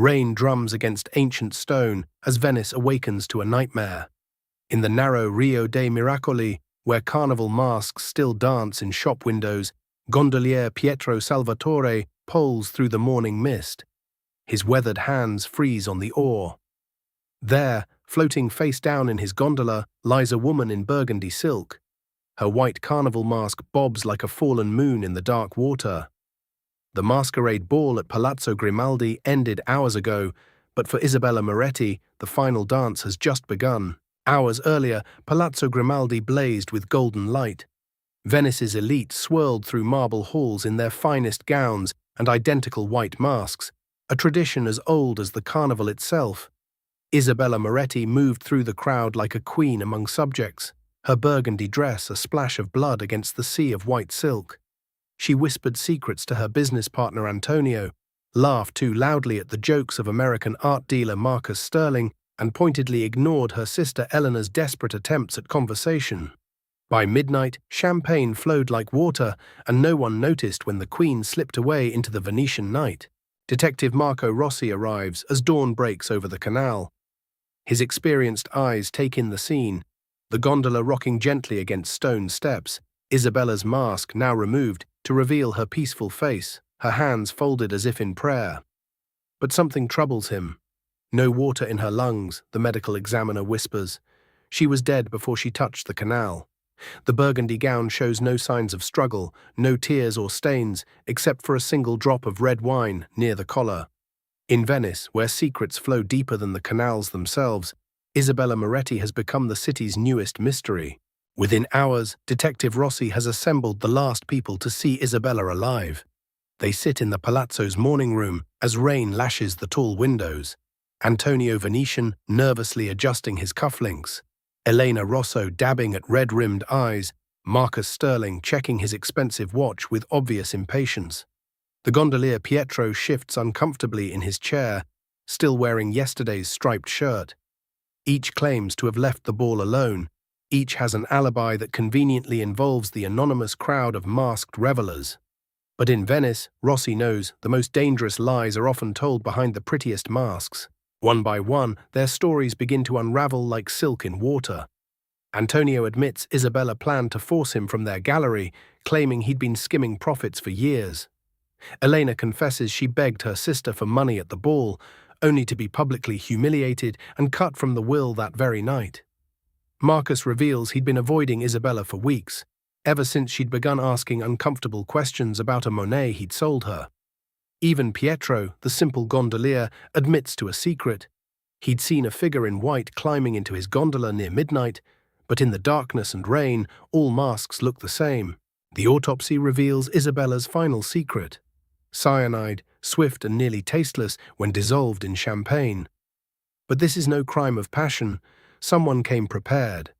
Rain drums against ancient stone as Venice awakens to a nightmare. In the narrow Rio dei Miracoli, where carnival masks still dance in shop windows, gondolier Pietro Salvatore poles through the morning mist. His weathered hands freeze on the oar. There, floating face down in his gondola, lies a woman in burgundy silk. Her white carnival mask bobs like a fallen moon in the dark water. The masquerade ball at Palazzo Grimaldi ended hours ago, but for Isabella Moretti, the final dance has just begun. Hours earlier, Palazzo Grimaldi blazed with golden light. Venice's elite swirled through marble halls in their finest gowns and identical white masks, a tradition as old as the carnival itself. Isabella Moretti moved through the crowd like a queen among subjects, her burgundy dress a splash of blood against the sea of white silk. She whispered secrets to her business partner Antonio, laughed too loudly at the jokes of American art dealer Marcus Sterling, and pointedly ignored her sister Elena's desperate attempts at conversation. By midnight, champagne flowed like water, and no one noticed when the Queen slipped away into the Venetian night. Detective Marco Rossi arrives as dawn breaks over the canal. His experienced eyes take in the scene, the gondola rocking gently against stone steps, Isabella's mask now removed to reveal her peaceful face, her hands folded as if in prayer. But something troubles him. No water in her lungs, the medical examiner whispers. She was dead before she touched the canal. The burgundy gown shows no signs of struggle, no tears or stains, except for a single drop of red wine near the collar. In Venice, where secrets flow deeper than the canals themselves, Isabella Moretti has become the city's newest mystery. Within hours, Detective Rossi has assembled the last people to see Isabella alive. They sit in the palazzo's morning room as rain lashes the tall windows. Antonio Venetian nervously adjusting his cufflinks, Elena Rosso dabbing at red-rimmed eyes, Marcus Sterling checking his expensive watch with obvious impatience. The gondolier Pietro shifts uncomfortably in his chair, still wearing yesterday's striped shirt. Each claims to have left the ball alone. Each has an alibi that conveniently involves the anonymous crowd of masked revelers. But in Venice, Rossi knows the most dangerous lies are often told behind the prettiest masks. One by one, their stories begin to unravel like silk in water. Antonio admits Isabella planned to force him from their gallery, claiming he'd been skimming profits for years. Elena confesses she begged her sister for money at the ball, only to be publicly humiliated and cut from the will that very night. Marcus reveals he'd been avoiding Isabella for weeks, ever since she'd begun asking uncomfortable questions about a Monet he'd sold her. Even Pietro, the simple gondolier, admits to a secret. He'd seen a figure in white climbing into his gondola near midnight, but in the darkness and rain, all masks look the same. The autopsy reveals Isabella's final secret: cyanide, swift and nearly tasteless when dissolved in champagne. But this is no crime of passion. Someone came prepared.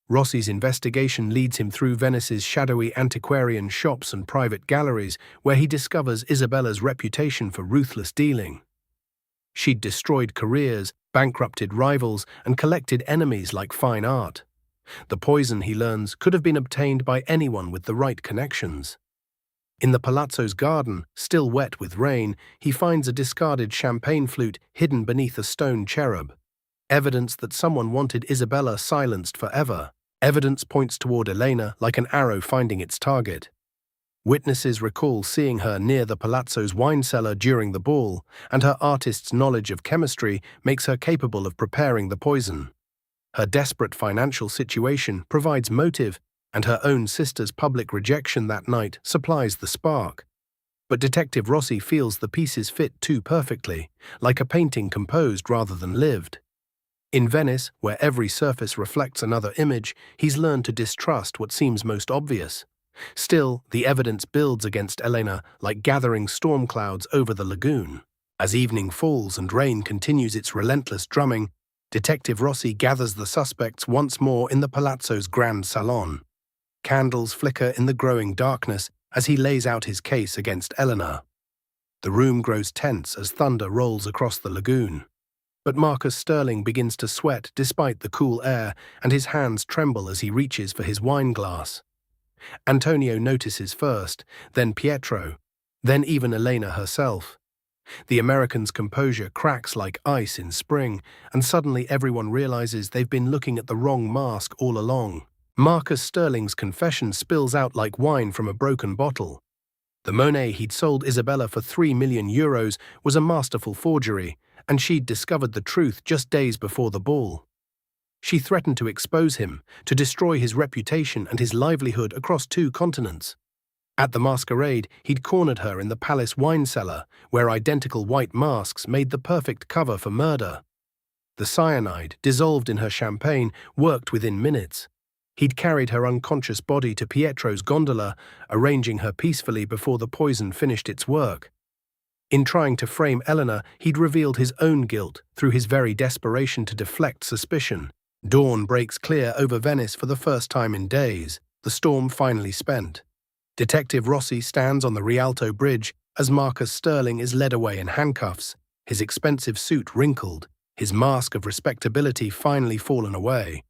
Rossi's investigation leads him through Venice's shadowy antiquarian shops and private galleries, where he discovers Isabella's reputation for ruthless dealing. She'd destroyed careers, bankrupted rivals, and collected enemies like fine art. The poison, he learns, could have been obtained by anyone with the right connections. In the palazzo's garden, still wet with rain, he finds a discarded champagne flute hidden beneath a stone cherub. Evidence that someone wanted Isabella silenced forever. Evidence points toward Elena like an arrow finding its target. Witnesses recall seeing her near the palazzo's wine cellar during the ball, and her artist's knowledge of chemistry makes her capable of preparing the poison. Her desperate financial situation provides motive, and her own sister's public rejection that night supplies the spark. But Detective Rossi feels the pieces fit too perfectly, like a painting composed rather than lived. In Venice, where every surface reflects another image, he's learned to distrust what seems most obvious. Still, the evidence builds against Elena like gathering storm clouds over the lagoon. As evening falls and rain continues its relentless drumming, Detective Rossi gathers the suspects once more in the palazzo's grand salon. Candles flicker in the growing darkness as he lays out his case against Elena. The room grows tense as thunder rolls across the lagoon. But Marcus Sterling begins to sweat despite the cool air, and his hands tremble as he reaches for his wine glass. Antonio notices first, then Pietro, then even Elena herself. The Americans' composure cracks like ice in spring, and suddenly everyone realizes they've been looking at the wrong mask all along. Marcus Sterling's confession spills out like wine from a broken bottle. The Monet he'd sold Isabella for €3 million was a masterful forgery, and she'd discovered the truth just days before the ball. She threatened to expose him, to destroy his reputation and his livelihood across 2 continents. At the masquerade, he'd cornered her in the palace wine cellar, where identical white masks made the perfect cover for murder. The cyanide, dissolved in her champagne, worked within minutes. He'd carried her unconscious body to Pietro's gondola, arranging her peacefully before the poison finished its work. In trying to frame Elena, he'd revealed his own guilt through his very desperation to deflect suspicion. Dawn breaks clear over Venice for the first time in days, the storm finally spent. Detective Rossi stands on the Rialto Bridge as Marcus Sterling is led away in handcuffs, his expensive suit wrinkled, his mask of respectability finally fallen away.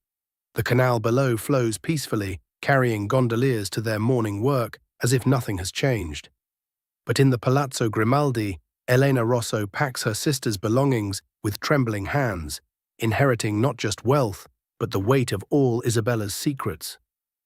The canal below flows peacefully, carrying gondoliers to their morning work as if nothing has changed. But in the Palazzo Grimaldi, Elena Rosso packs her sister's belongings with trembling hands, inheriting not just wealth, but the weight of all Isabella's secrets.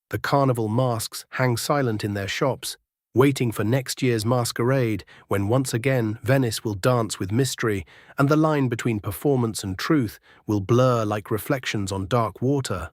The Carnival masks hang silent in their shops, waiting for next year's masquerade, when once again Venice will dance with mystery, and the line between performance and truth will blur like reflections on dark water.